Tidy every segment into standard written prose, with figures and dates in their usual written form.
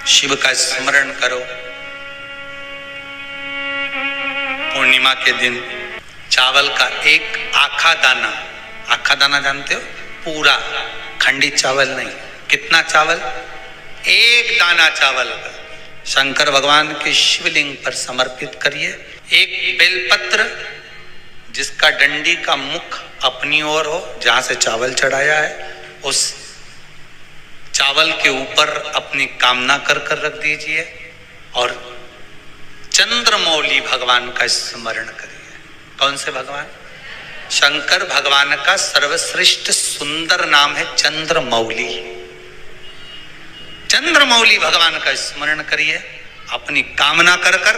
शिव का स्मरण करो। पूर्णिमा के दिन चावल का एक आखा दाना जानते हो, पूरा खंडित चावल नहीं, कितना चावल, एक दाना चावल का शंकर भगवान के शिवलिंग पर समर्पित करिए। एक बेलपत्र जिसका डंडी का मुख अपनी ओर हो, जहां से चावल चढ़ाया है, उस चावल के ऊपर अपनी कामना कर कर रख दीजिए और चंद्रमौली भगवान का स्मरण करिए। कौन से भगवान? शंकर भगवान का सर्वश्रेष्ठ सुंदर नाम है चंद्रमौली। चंद्रमौली भगवान का स्मरण करिए, अपनी कामना कर कर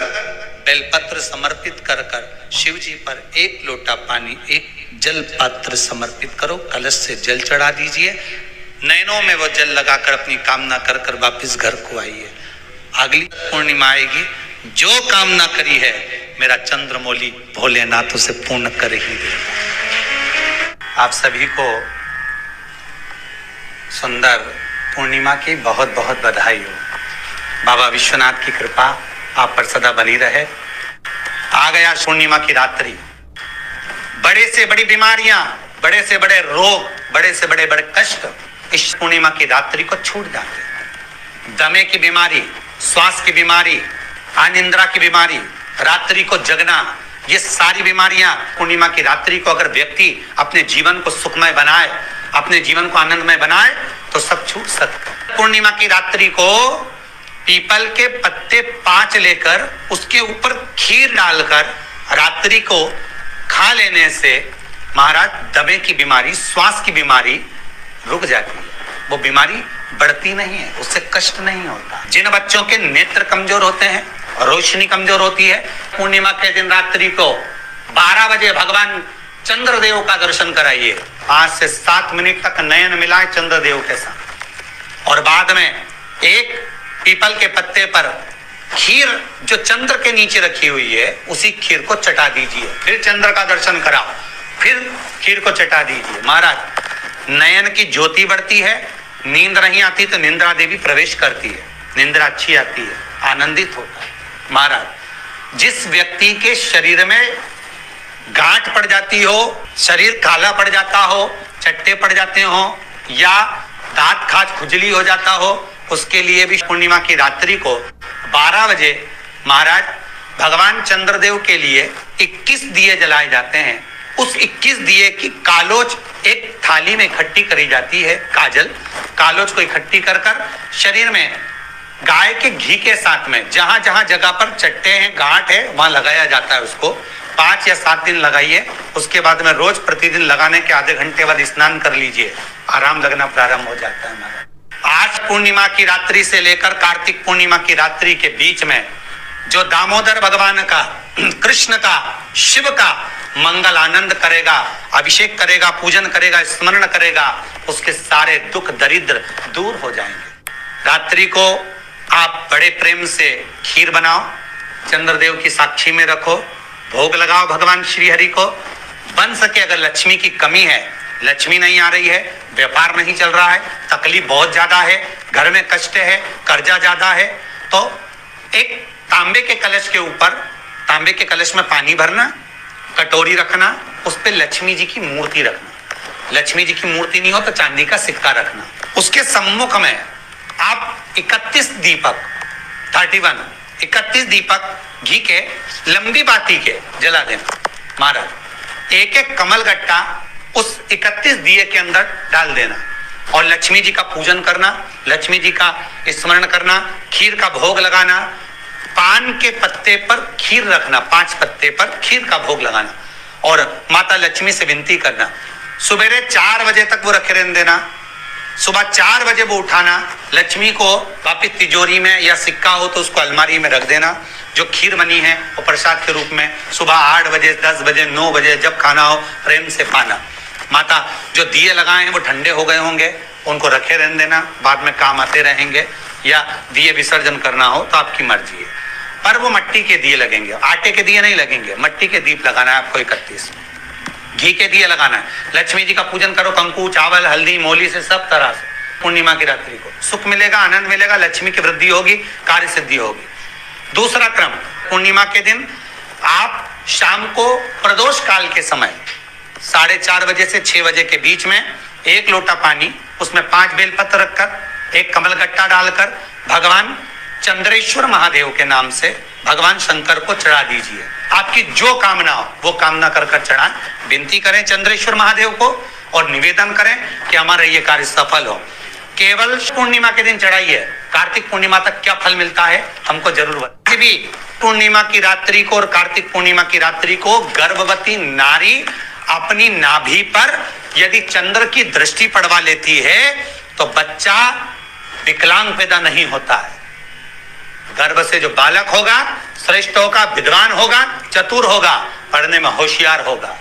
बेलपत्र समर्पित कर कर शिव जी पर एक लोटा पानी, एक जल पात्र समर्पित करो, कलश से जल चढ़ा दीजिए, नैनों में वो जल लगाकर अपनी कामना कर कर वापिस घर को आइए। अगली पूर्णिमा आएगी, जो कामना करी है मेरा चंद्रमौली भोलेनाथ उसे पूर्ण कर ही देगा। आप सभी को सुंदर पूर्णिमा की बहुत बहुत बधाई हो। बाबा विश्वनाथ की कृपा आप पर सदा बनी रहे। आ गया पूर्णिमा की रात्रि, बड़े से बड़ी बीमारियां, बड़े से बड़े रोग, बड़े से बड़े बड़े कष्ट इस पूर्णिमा की रात्रि को छूट जाते हैं। दमे की बीमारी, श्वास की बीमारी, अनिद्रा की बीमारी, रात्रि को जगना, ये सारी बीमारियां पूर्णिमा की रात्रि को अगर व्यक्ति अपने जीवन को सुखमय बनाए, अपने जीवन को आनंदमय बनाए तो सब छूट सकता। पूर्णिमा की रात्रि को पीपल के पत्ते 5 लेकर उसके ऊपर खीर डालकर रात्रि को खा लेने से महाराज दमे की बीमारी, श्वास की बीमारी रुक जाती है। वो बीमारी बढ़ती नहीं है, उससे कष्ट नहीं होता। जिन बच्चों के नेत्र कमजोर होते हैं, रोशनी कमजोर होती है, पूर्णिमा के दिन रात्रि को 12 बजे भगवान चंद्रदेव का दर्शन कराइए। 5 से 7 मिनट तक नयन मिलाए चंद्रदेव के साथ और बाद में एक पीपल के पत्ते पर खीर जो चंद्र के नीचे रखी हुई है उसी खीर को चटा दीजिए। फिर चंद्र का दर्शन कराओ, फिर खीर को चटा दीजिए। महाराज नयन की ज्योति बढ़ती है, नींद नहीं आती तो निंद्रा देवी प्रवेश करती है, निंद्रा अच्छी आती है, आनंदित होता है। महाराज जिस व्यक्ति के शरीर में गांठ पड़ जाती हो, शरीर काला पड़ जाता हो, चट्टे पड़ जाते हो या दांत खाज खुजली हो जाता हो, उसके लिए भी पूर्णिमा की रात्रि को 12 बजे महाराज भगवान चंद्रदेव के लिए 21 दिए जलाए जाते हैं। उस 21 दिए की कालोच एक थाली में इकट्ठी करी जाती है। कालोच को इकट्ठी कर कर शरीर में गाय के घी के साथ में जहां जहां जगह पर चट्टे हैं, गांठ है, वहां लगाया जाता है। उसको 5 या 7 दिन लगाइए। उसके बाद में रोज प्रतिदिन लगाने के आधे घंटे बाद स्नान कर लीजिए, आराम लगना प्रारंभ हो जाता है। महाराज आज पूर्णिमा की रात्रि से लेकर कार्तिक पूर्णिमा की रात्रि के बीच में जो दामोदर भगवान का, कृष्ण का, शिव का मंगल आनंद करेगा, अभिषेक करेगा, पूजन करेगा, स्मरण करेगा, उसके सारे दुख दरिद्र दूर हो जाएंगे। रात्रि को आप बड़े प्रेम से खीर बनाओ, चंद्रदेव की साक्षी में रखो, भोग लगाओ भगवान श्री हरि को। बन सके अगर लक्ष्मी की कमी है, लक्ष्मी नहीं आ रही है, व्यापार नहीं चल रहा है, तकलीफ बहुत ज्यादा है, घर में कष्ट है, कर्जा ज्यादा है, तो एक तांबे के कलश के ऊपर, तांबे के कलश में पानी भरना, कटोरी रखना, उस पे लक्ष्मी जी की मूर्ति रखना। लक्ष्मी जी की मूर्ति नहीं हो तो चांदी का सिक्का रखना। उसके सम्मुख में आप 31 दीपक घी के लंबी बाती के जला देना। महाराज एक एक कमल गट्टा उस 31 दिए के अंदर डाल देना और लक्ष्मी जी का पूजन करना, लक्ष्मी जी का स्मरण करना, खीर का भोग लगाना, पान के पत्ते पर खीर रखना, 5 पत्ते पर खीर का भोग लगाना और माता लक्ष्मी से विनती करना। सुबेरे 4 बजे तक वो रखे रहने देना, सुबह 4 बजे वो उठाना, लक्ष्मी को वापिस तिजोरी में या सिक्का हो तो उसको अलमारी में रख देना। जो खीर बनी है वो प्रसाद के रूप में सुबह 8 बजे, 10 बजे, 9 बजे जब खाना हो प्रेम से पाना। माता जो दिए लगाए हैं वो ठंडे हो गए होंगे, उनको रखे रहने देना, बाद में काम आते रहेंगे, या दिए विसर्जन करना हो तो आपकी मर्जी है। पर वो मिट्टी के दिए लगेंगे, आटे के दिए नहीं लगेंगे, मिट्टी के दीप लगाना है आपको। 31 घी के दिए लगाना है। लक्ष्मी जी का पूजन करो, कंकु, चावल, हल्दी, मोली से सब तरह से पूर्णिमा की रात्रि को सुख मिलेगा, आनंद मिलेगा, लक्ष्मी की वृद्धि होगी, कार्य सिद्धि होगी। दूसरा क्रम, पूर्णिमा के दिन आप शाम को प्रदोष काल के समय 4:30 बजे से 6 बजे के बीच में 1 लोटा पानी, उसमें 5 बेलपत्र रखकर, 1 कमलगट्टा डालकर भगवान चंद्रेश्वर महादेव के नाम से भगवान शंकर को चढ़ा दीजिए। आपकी जो कामना हो वो कामना कर चढ़ाएं, विनती करें चंद्रेश्वर महादेव को और निवेदन करें कि हमारा ये कार्य सफल हो। केवल पूर्णिमा के दिन चढ़ाइए, कार्तिक पूर्णिमा तक क्या फल मिलता है हमको जरूर बताइए। भी पूर्णिमा की रात्रि को और कार्तिक पूर्णिमा की रात्रि को गर्भवती नारी अपनी नाभि पर यदि चंद्र की दृष्टि पड़वा लेती है तो बच्चा विकलांग पैदा नहीं होता है। गर्भ से जो बालक होगा श्रेष्ठ होगा, विद्वान होगा, चतुर होगा, पढ़ने में होशियार होगा,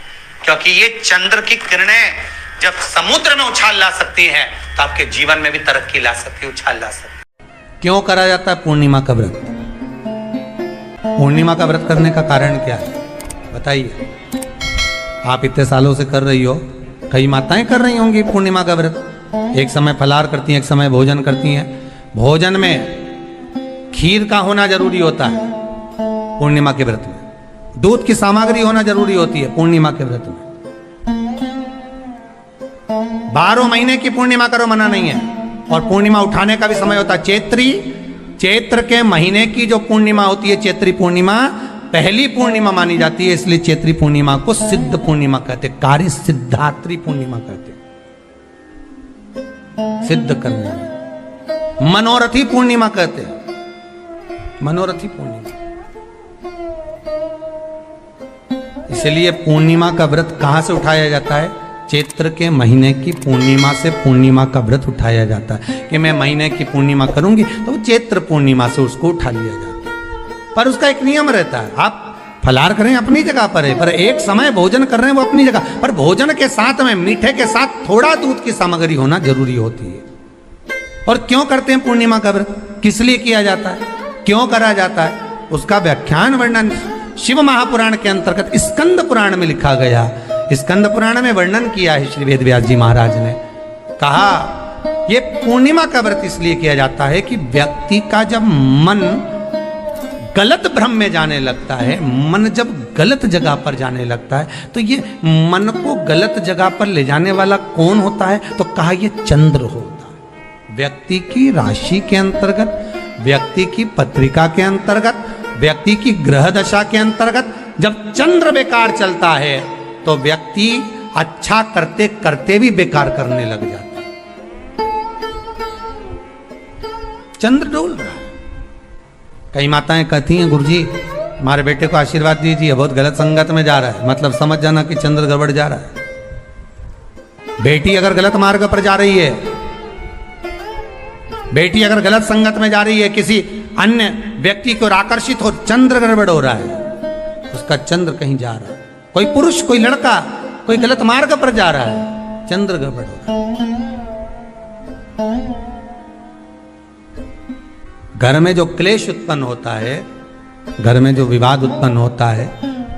क्योंकि ये चंद्र की किरणें जब समुद्र में उछाल ला सकती हैं तो आपके जीवन में भी तरक्की ला सकती है, उछाल ला सकती है। क्यों करा जाता है पूर्णिमा का व्रत? पूर्णिमा का व्रत करने का कारण क्या है बताइए? आप इतने सालों से कर रही हो, कई माताएं कर रही होंगी पूर्णिमा का व्रत। एक समय फलाहार करती हैं, एक समय भोजन करती हैं। भोजन में खीर का होना जरूरी होता है पूर्णिमा के व्रत में, दूध की सामग्री होना जरूरी होती है पूर्णिमा के व्रत में। 12 महीने की पूर्णिमा करो मना नहीं है, और पूर्णिमा उठाने का भी समय होता है। चैत्र के महीने की जो पूर्णिमा होती है, चैत्री पूर्णिमा पहली पूर्णिमा मानी जाती है, इसलिए चैत्री पूर्णिमा को सिद्ध पूर्णिमा कहते, कार्य सिद्धात्री पूर्णिमा कहते, सिद्ध करने में। मनोरथी पूर्णिमा कहते, मनोरथी पूर्णिमा। इसलिए पूर्णिमा का व्रत कहां से उठाया जाता है? चैत्र के महीने की पूर्णिमा से पूर्णिमा का व्रत उठाया जाता है कि मैं महीने की पूर्णिमा करूंगी तो चैत्र पूर्णिमा से उसको उठा लिया जाता है। पर उसका एक नियम रहता है, आप फलाहार करें अपनी जगह पर है, पर एक समय भोजन कर रहे हैं वो अपनी जगह पर। भोजन के साथ में मीठे के साथ थोड़ा दूध की सामग्री होना जरूरी होती है। और क्यों करते हैं पूर्णिमा का व्रत? किस लिए किया जाता है, क्यों करा जाता है? उसका व्याख्यान वर्णन शिव महापुराण के अंतर्गत स्कंद पुराण में लिखा गया। स्कंद पुराण में वर्णन किया है श्री वेदव्यास जी महाराज ने। कहा ये पूर्णिमा का व्रत इसलिए किया जाता है कि व्यक्ति का जब मन गलत भ्रम में जाने लगता है, मन जब गलत जगह पर जाने लगता है, तो ये मन को गलत जगह पर ले जाने वाला कौन होता है? तो कहा ये चंद्र होता है। व्यक्ति की राशि के अंतर्गत, व्यक्ति की पत्रिका के अंतर्गत, व्यक्ति की ग्रह दशा के अंतर्गत जब चंद्र बेकार चलता है तो व्यक्ति अच्छा करते करते भी बेकार करने लग जाता है। चंद्र डोल रहा है। कई माताएं कहती हैं गुरुजी हमारे बेटे को आशीर्वाद दीजिए, बहुत गलत संगत में जा रहा है। मतलब समझ जाना कि चंद्र गड़बड़ जा रहा है। बेटी अगर गलत मार्ग पर जा रही है, बेटी अगर गलत संगत में जा रही है, किसी अन्य व्यक्ति को आकर्षित हो, चंद्र गड़बड़ हो रहा है, उसका चंद्र कहीं जा रहा है। कोई पुरुष, कोई लड़का, कोई गलत मार्ग पर जा रहा है, चंद्र गड़बड़ हो रहा है। घर में जो क्लेश उत्पन्न होता है, घर में जो विवाद उत्पन्न होता है,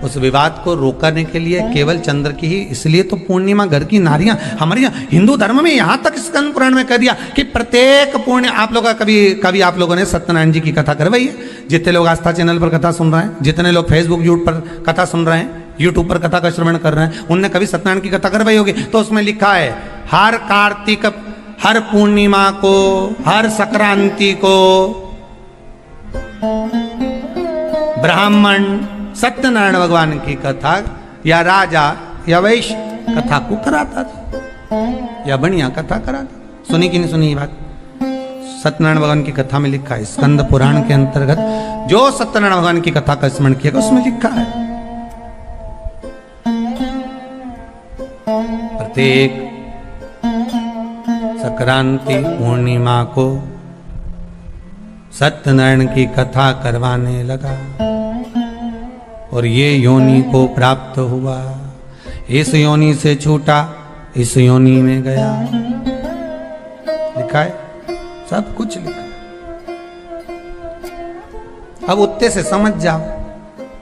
उस विवाद को रोकने के लिए केवल चंद्र की ही, इसलिए तो पूर्णिमा घर की नारियां हमारे यहाँ हिंदू धर्म में यहां तक स्कंद पुराण में कह दिया कि प्रत्येक पूर्ण, आप लोग कभी आप लोगों ने सत्यनारायण जी की कथा करवाई है? जितने लोग आस्था चैनल पर कथा सुन रहे हैं, जितने लोग फेसबुक यूट्यूब पर कथा सुन रहे हैं, यूट्यूब पर कथा का श्रवण कर रहे हैं, उनने कभी सत्यनारायण की कथा करवाई होगी। तो उसमें लिखा है हर कार्तिक, हर पूर्णिमा को, हर संक्रांति को ब्राह्मण सत्यनारायण भगवान की कथा या राजा या वैश्य कथा को कराता था, या बढ़िया कथा कराता। सुनी कि नहीं सुनी ये बात? सत्यनारायण भगवान की कथा में लिखा है, स्कंद पुराण के अंतर्गत जो सत्यनारायण भगवान की कथा का स्मरण किया उसमें लिखा है प्रत्येक संक्रांति पूर्णिमा को सत्यनारायण की कथा करवाने लगा और ये योनि को प्राप्त हुआ, इस योनि से छूटा, इस योनि में गया। लिखा है, सब कुछ लिखा है। अब उत्ते से समझ जाओ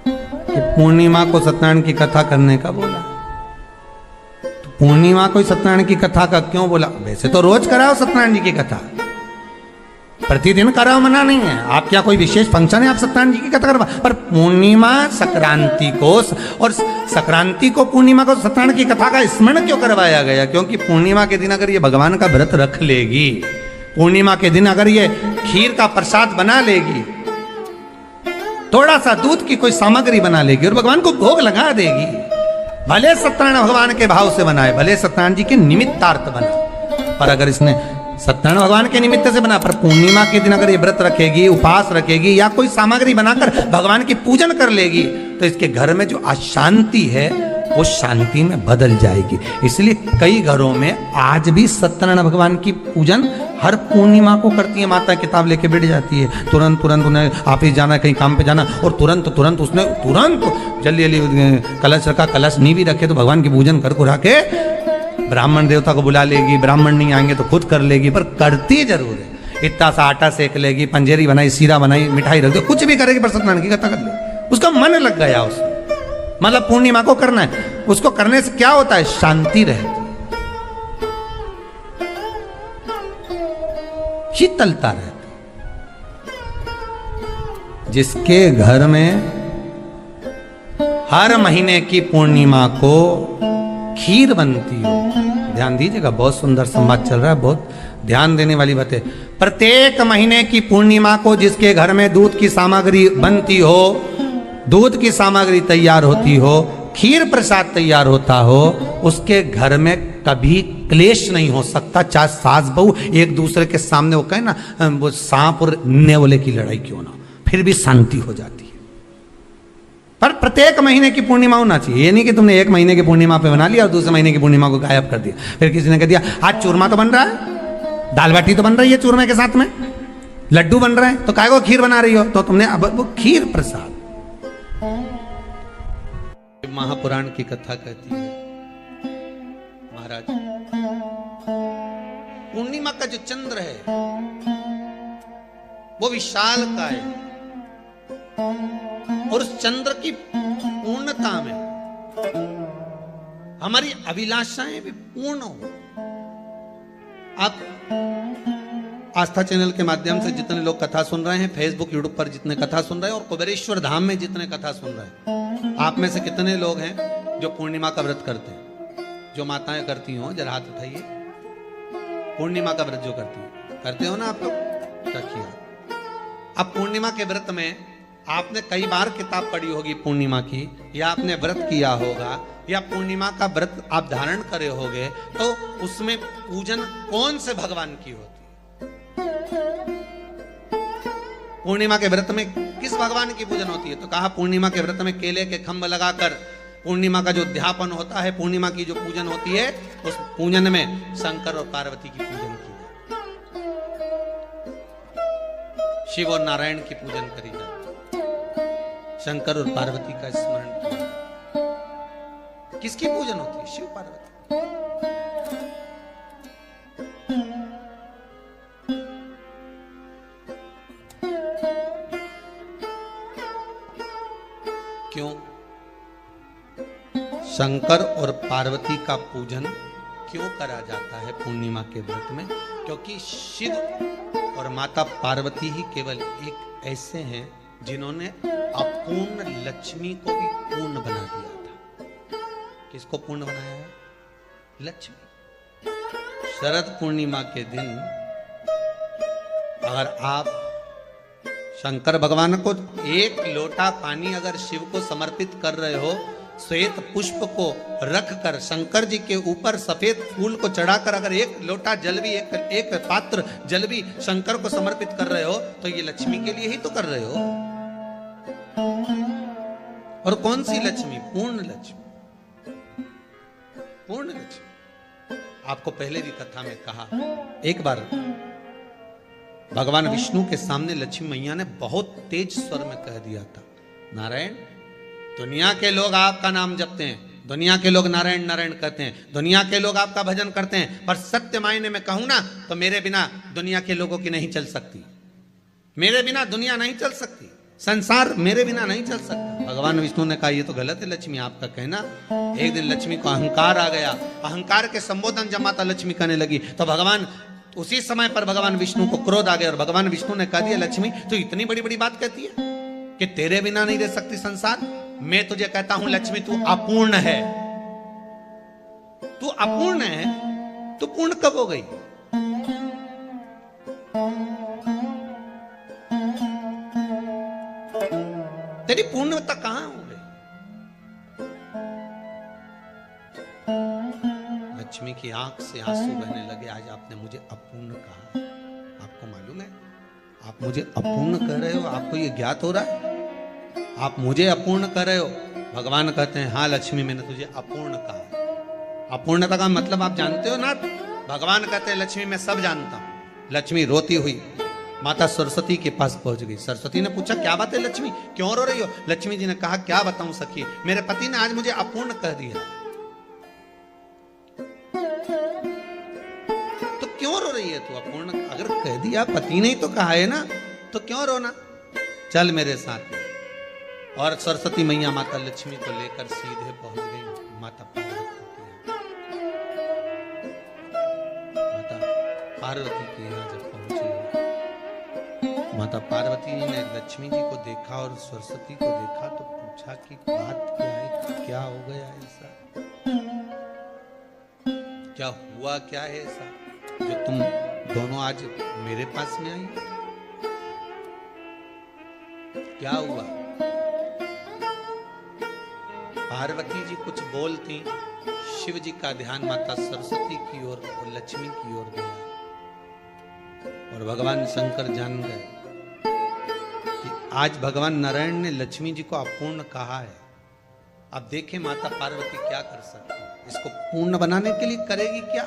कि पूर्णिमा को सत्यनारायण की कथा करने का बोला। तो पूर्णिमा को सत्यनारायण की कथा का क्यों बोला? वैसे तो रोज कराओ सत्यनारायण जी की कथा, प्रतिदिन कराओ, मना नहीं है। आप क्या कोई विशेष फंक्शन है आप सत्यनारायण जी की कथा करवा, पर पूर्णिमा संक्रांति को और संक्रांति को पूर्णिमा को सत्यनारायण की कथा का स्मरण क्यों करवाया गया? क्योंकि पूर्णिमा के दिन अगर ये भगवान का व्रत रख लेगी, पूर्णिमा के दिन अगर ये खीर का प्रसाद बना लेगी, थोड़ा सा दूध की कोई सामग्री बना लेगी और भगवान को भोग लगा देगी, भले सत्यनारायण भगवान के भाव से बनाए, भले सत्यनारायण जी के निमित्तार्थ बना, पर अगर इसने सत्यनारायण भगवान के निमित्त से बना, पर पूर्णिमा के दिन अगर ये व्रत रखेगी, उपवास रखेगी या कोई सामग्री बनाकर भगवान की पूजन कर लेगी, तो इसके घर में जो अशांति है वो शांति में बदल जाएगी। इसलिए कई घरों में आज भी सत्यनारायण भगवान की पूजन हर पूर्णिमा को करती है। माता किताब लेके बैठ जाती है, तुरंत उन्हें ऑफिस जाना, कहीं काम पे जाना, और तुरंत उसने जल्दी कलश रखा, कलश नहीं भी रखे तो भगवान की पूजन कर कुरा के ब्राह्मण देवता को बुला लेगी, ब्राह्मण नहीं आएंगे तो खुद कर लेगी, पर करती जरूर है। इतना सा आटा सेक लेगी, पंजेरी बनाई, सीरा बनाई, मिठाई रख दो, कुछ भी करेगी, पर सत्यनारायण की कथा कर ले, उसका मन लग गया उसमें। मतलब पूर्णिमा को करना है, उसको करने से क्या होता है? शांति रहती है, शीतलता रहती। जिसके घर में हर महीने की पूर्णिमा को खीर बनती हो, ध्यान दीजिएगा, बहुत सुंदर संवाद चल रहा है, बहुत ध्यान देने वाली बात है। प्रत्येक महीने की पूर्णिमा को जिसके घर में दूध की सामग्री बनती हो, दूध की सामग्री तैयार होती हो, खीर प्रसाद तैयार होता हो, उसके घर में कभी क्लेश नहीं हो सकता। चाहे सास बहू एक दूसरे के सामने वो कहे ना, वो सांप और नेवले की लड़ाई क्यों ना, फिर भी शांति हो जाती है। पर प्रत्येक महीने की पूर्णिमा होना चाहिए। ये नहीं कि तुमने एक महीने की पूर्णिमा पे बना लिया और दूसरे महीने की पूर्णिमा को गायब कर दिया। फिर किसी ने कह दिया आज चूरमा तो बन रहा है, दाल बाटी तो बन रही है चूरमे के साथ में, लड्डू बन रहे हैं, तो काय को खीर बना रही हो? तो तुमने अब वो खीर प्रसाद। महापुराण की कथा कहती है, महाराज पूर्णिमा का जो चंद्र है वो विशाल का है, और उस चंद्र की पूर्णता में हमारी अभिलाषाएं भी पूर्ण हो। आप आस्था चैनल के माध्यम से जितने लोग कथा सुन रहे हैं, फेसबुक यूट्यूब पर जितने कथा सुन रहे हैं, और कुबेरेश्वर धाम में जितने कथा सुन रहे हैं, आप में से कितने लोग हैं जो पूर्णिमा का व्रत करते हैं? जो माताएं करती हो जरा हाथ उठाइए। पूर्णिमा का व्रत जो करते हो ना आप लोग, रखिए। अब पूर्णिमा के व्रत में आपने कई बार किताब पढ़ी होगी पूर्णिमा की, या आपने व्रत किया होगा, या पूर्णिमा का व्रत आप धारण करे होगे, तो उसमें पूजन कौन से भगवान की होती है? पूर्णिमा के व्रत में किस भगवान की पूजन होती है? तो कहा पूर्णिमा के व्रत में केले के खंभ लगाकर पूर्णिमा का जो अध्यापन होता है, पूर्णिमा की जो पूजन होती है, उस पूजन में शंकर और पार्वती की पूजन की जाए, शिव और नारायण की पूजन करी जाए, शंकर और पार्वती का स्मरण किया जाए। किसकी पूजन होती है? शिव पार्वती। क्यों शंकर और पार्वती का पूजन क्यों करा जाता है पूर्णिमा के व्रत में? क्योंकि शिव और माता पार्वती ही केवल एक ऐसे हैं जिन्होंने अपूर्ण लक्ष्मी को भी पूर्ण बना दिया था। किसको पूर्ण बनाया है? लक्ष्मी। शरद पूर्णिमा के दिन अगर आप शंकर भगवान को एक लोटा पानी अगर शिव को समर्पित कर रहे हो, श्वेत पुष्प को रखकर शंकर जी के ऊपर सफेद फूल को चढ़ाकर अगर एक लोटा जल भी, एक पात्र जल भी शंकर को समर्पित कर रहे हो, तो ये लक्ष्मी के लिए ही तो कर रहे हो। और कौन सी लक्ष्मी? पूर्ण लक्ष्मी। पूर्ण लक्ष्मी। आपको पहले भी कथा में कहा, एक बार भगवान विष्णु के सामने लक्ष्मी मैया ने बहुत तेज स्वर में कह दिया था, नारायण, दुनिया के लोग आपका नाम जपते हैं, दुनिया के लोग नारायण नारायण कहते हैं, दुनिया के लोग आपका भजन करते हैं, पर सत्य मायने में कहूं ना तो मेरे बिना दुनिया के लोगों की नहीं चल सकती, मेरे बिना दुनिया नहीं चल सकती, संसार मेरे बिना नहीं चल सकता। भगवान विष्णु ने कहा ये तो गलत है लक्ष्मी आपका कहना। एक दिन लक्ष्मी को अहंकार आ गया, अहंकार के संबोधन जब माता लक्ष्मी करने लगी तो भगवान उसी समय पर भगवान विष्णु को क्रोध आ गया और भगवान विष्णु ने कह दिया लक्ष्मी तू इतनी बड़ी बड़ी बात कहती है कि तेरे बिना नहीं रह सकती संसार। मैं तुझे कहता हूं लक्ष्मी तू अपूर्ण है, तू अपूर्ण है, तू पूर्ण कब हो गई? तेरी पूर्णता कहां हो गई? लक्ष्मी की आंख से आंसू बहने लगे। आज आपने मुझे अपूर्ण कहा, आपको मालूम है आप मुझे अपूर्ण कह रहे हो? आपको ये ज्ञात हो रहा है आप मुझे अपूर्ण कर रहे हो? भगवान कहते हैं हाँ लक्ष्मी मैंने तुझे अपूर्ण कहा। अपूर्णता का मतलब आप जानते हो ना? भगवान कहते हैं लक्ष्मी मैं सब जानता हूं। लक्ष्मी रोती हुई माता सरस्वती के पास पहुंच गई। सरस्वती ने पूछा क्या बात है लक्ष्मी, क्यों रो रही हो? लक्ष्मी जी ने कहा क्या बताऊं सखी, मेरे पति ने आज मुझे अपूर्ण कह दिया। तो क्यों रो रही है तू? अपूर्ण अगर कह दिया, पति ने ही तो कहा है ना, तो क्यों रोना? चल मेरे साथ में। और सरस्वती मैया माता लक्ष्मी को लेकर सीधे पहुंच गई माता पार्वती के यहाँ। माता पार्वती के यहाँ जब पहुंची, माता पार्वती ने लक्ष्मी जी को देखा और सरस्वती को देखा तो पूछा कि बात क्या है, क्या हो गया ऐसा, क्या हुआ, क्या है ऐसा जो तुम दोनों आज मेरे पास में आई? क्या हुआ? पार्वती जी कुछ बोलती, शिव जी का ध्यान माता सरस्वती की ओर और लक्ष्मी की ओर गया और भगवान शंकर जान गए कि आज भगवान नारायण ने लक्ष्मी जी को अपूर्ण कहा है। अब देखें माता पार्वती क्या कर सकती है, इसको पूर्ण बनाने के लिए करेगी क्या?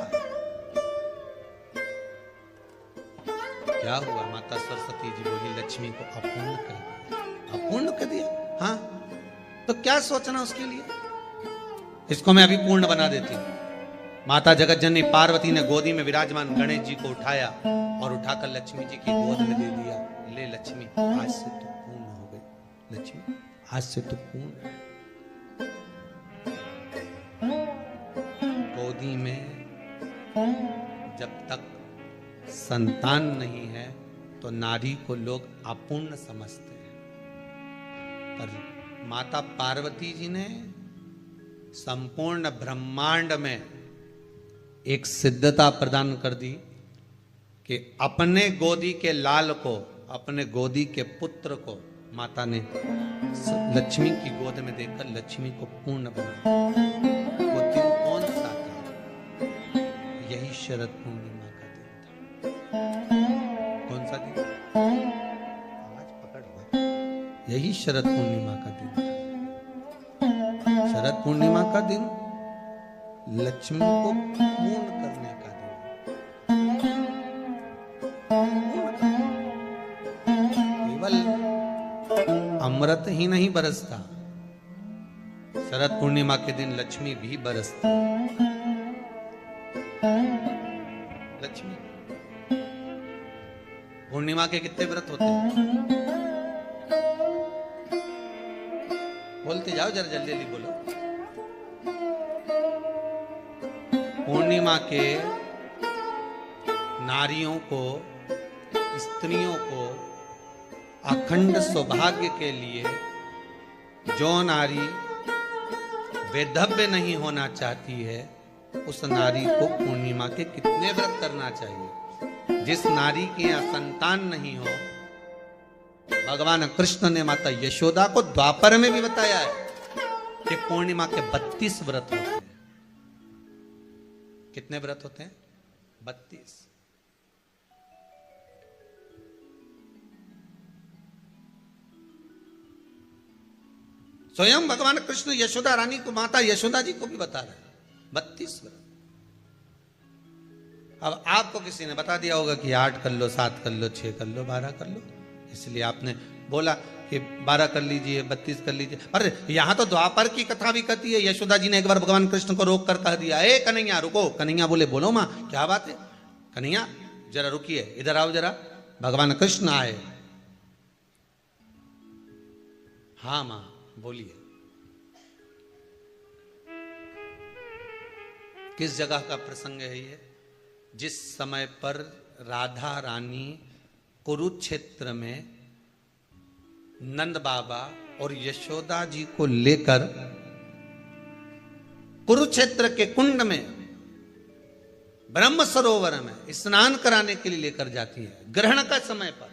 क्या हुआ? माता सरस्वती जी बोली लक्ष्मी को अपूर्ण कर दिया। अपूर्ण कर दिया? हाँ, तो क्या सोचना उसके लिए, इसको मैं अभी पूर्ण बना देती हूं। माता जगत जननी पार्वती ने गोदी में विराजमान गणेश जी को उठाया और उठाकर लक्ष्मी जी की गोद में दे दिया। ले लक्ष्मी आज से तू पूर्ण हो गई, लक्ष्मी आज से तू पूर्ण। गोदी में जब तक संतान नहीं है तो नारी को लोग अपूर्ण समझते हैं, पर माता पार्वती जी ने संपूर्ण ब्रह्मांड में एक सिद्धता प्रदान कर दी कि अपने गोदी के लाल को, अपने गोदी के पुत्र को माता ने लक्ष्मी की गोद में देकर लक्ष्मी को पूर्ण बनाया। वो दिन कौन सा था? यही शरद पूर्णिमा का दिन था। कौन सा दिन? आवाज पकड़ लो। यही शरद पूर्णिमा का दिन था। शरद पूर्णिमा का दिन लक्ष्मी को पूर्ण करने का दिन। केवल अमृत ही नहीं बरसता, शरद पूर्णिमा के दिन लक्ष्मी भी बरसती। लक्ष्मी पूर्णिमा के कितने व्रत होते हैं? बोलते जाओ, जरा जल्दी जल्दी बोलो। पूर्णिमा के नारियों को, स्त्रियों को अखंड सौभाग्य के लिए, जो नारी वैधव्य नहीं होना चाहती है उस नारी को पूर्णिमा के कितने व्रत करना चाहिए? जिस नारी के यहाँ संतान नहीं हो, भगवान कृष्ण ने माता यशोदा को द्वापर में भी बताया है कि पूर्णिमा के 32 व्रत होते हैं। कितने व्रत होते हैं? 32। स्वयं भगवान कृष्ण यशोदा रानी को, माता यशोदा जी को भी बता रहे हैं 32 व्रत। अब आपको किसी ने बता दिया होगा कि 8 कर लो, 7 कर लो, 6 कर लो, 12 कर लो, इसलिए आपने बोला कि 12 कर लीजिए, 32 कर लीजिए। अरे यहां तो द्वापर की कथा भी कहती है। यशोदा जी ने एक बार भगवान कृष्ण को रोक कर कह दिया, ए कन्हैया रुको। कन्हैया बोले बोलो मां क्या बात है? कन्हैया जरा रुकिए, इधर आओ जरा। भगवान कृष्ण आए। हाँ मां बोलिए, किस जगह का प्रसंग है ये? जिस समय पर राधा रानी कुरुक्षेत्र में नंद बाबा और यशोदा जी को लेकर कुरुक्षेत्र के कुंड में ब्रह्म सरोवर में स्नान कराने के लिए लेकर जाती है, ग्रहण का समय पर।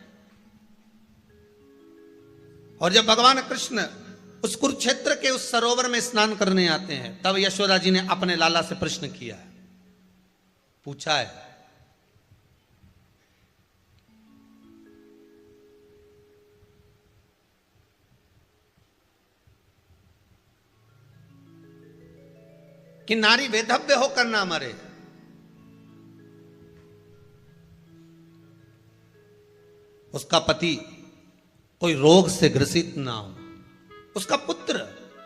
और जब भगवान कृष्ण उस कुरुक्षेत्र के उस सरोवर में स्नान करने आते हैं, तब यशोदा जी ने अपने लाला से प्रश्न किया है, पूछा है कि नारी वेधव्य होकर ना मरे, उसका पति कोई रोग से ग्रसित ना हो, उसका पुत्र